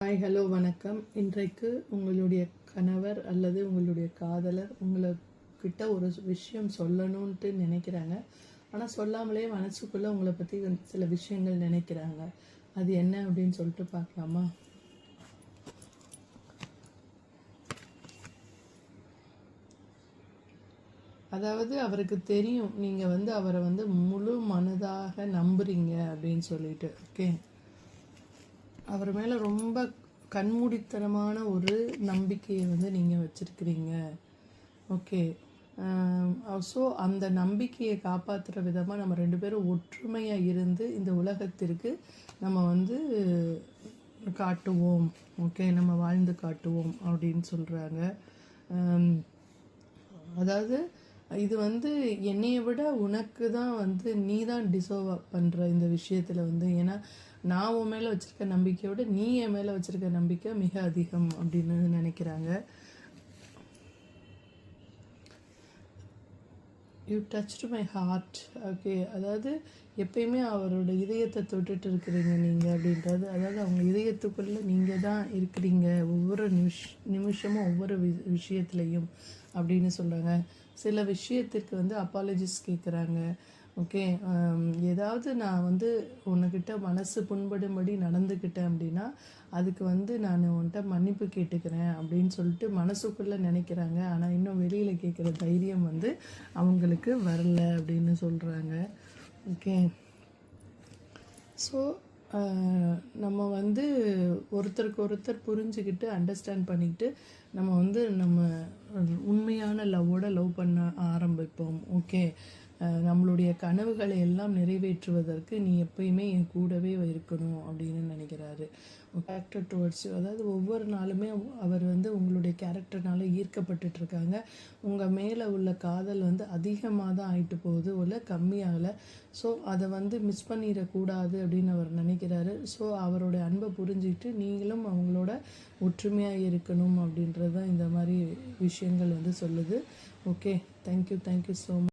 Hi hello வணக்கம். இன்றைக்கு உங்களுடைய கணவர் அல்லது உங்களுடைய காதலர் உங்கள்கிட்ட ஒரு விஷயம் சொல்லணுன்ட்டு நினைக்கிறாங்க. ஆனால் சொல்லாமலே மனசுக்குள்ளே உங்களை பற்றி சில விஷயங்கள் நினைக்கிறாங்க. அது என்ன அப்படின்னு சொல்லிட்டு பார்க்கலாமா? அதாவது அவருக்கு தெரியும் நீங்கள் அவரை முழு மனதாக நம்புறீங்க அப்படின்னு சொல்லிட்டு. ஓகே, அவர் மேலே ரொம்ப கண்மூடித்தனமான ஒரு நம்பிக்கையை நீங்கள் வச்சுருக்கிறீங்க. ஓகே, ஸோ அந்த நம்பிக்கையை காப்பாற்றுற விதமாக நம்ம ரெண்டு பேரும் ஒற்றுமையாக இருந்து இந்த உலகத்திற்கு நம்ம காட்டுவோம். ஓகே, நம்ம வாழ்ந்து காட்டுவோம் அப்படின்னு சொல்கிறாங்க. அதாவது இது என்னையை விட உனக்கு தான் நீ தான் டிசர்வ் பண்ணுற இந்த விஷயத்தில் ஏன்னா நான் உன் மேலே வச்சுருக்க நம்பிக்கையோட நீ என் மேலே வச்சுருக்க நம்பிக்கை மிக அதிகம் அப்படின்னு நினைக்கிறாங்க. You touched my heart. Okay, அதாவது எப்பயுமே அவரோட இதயத்தை தொட்டுட்டு இருக்கிறீங்க நீங்கள் அப்படின்றது. அதாவது அவங்க இதயத்துக்குள்ளே நீங்கள் தான் இருக்கிறீங்க ஒவ்வொரு நிமிஷமும் ஒவ்வொரு விஷயத்துலையும் அப்படின்னு சொல்கிறாங்க. சில விஷயத்திற்கு அப்பாலஜிஸ் கேட்குறாங்க. ஓகே, ஏதாவது நான் உன்கிட்ட மனசு புண்படும்படி நடந்துக்கிட்டேன் அப்படின்னா அதுக்கு நான் உன்கிட்ட மன்னிப்பு கேட்டுக்கிறேன் அப்படின்னு சொல்லிட்டு மனசுக்குள்ளே நினைக்கிறாங்க. ஆனால் இன்னும் வெளியில் கேட்குற தைரியம் அவங்களுக்கு வரல அப்படின்னு சொல்கிறாங்க. ஓகே, ஸோ நம்ம ஒருத்தருக்கு ஒருத்தர் புரிஞ்சுக்கிட்டு அண்டர்ஸ்டாண்ட் பண்ணிக்கிட்டு நம்ம உண்மையான லவ் பண்ண ஆரம்பிப்போம். ஓகே, நம்மளுடைய கனவுகளை எல்லாம் நிறைவேற்றுவதற்கு நீ எப்பயுமே என் கூடவே இருக்கணும் அப்படின்னு நினைக்கிறாரு. கேரக்டர் டுவர்ட்ஸ் யூ, அதாவது ஒவ்வொரு நாளுமே அவர் உங்களுடைய கேரக்டர்னால ஈர்க்கப்பட்டுருக்காங்க. உங்கள் மேலே உள்ள காதல் அதிகமாக தான் ஆகிட்டு போகுது, இல்லை கம்மியாகலை. ஸோ அதை மிஸ் பண்ணிடக்கூடாது அப்படின்னு அவர் நினைக்கிறாரு. ஸோ அவரோட அன்பை புரிஞ்சுக்கிட்டு நீங்களும் அவங்களோட ஒற்றுமையாக இருக்கணும் அப்படின்றது தான் இந்த மாதிரி விஷயங்கள் சொல்லுது. Okay, thank you so much.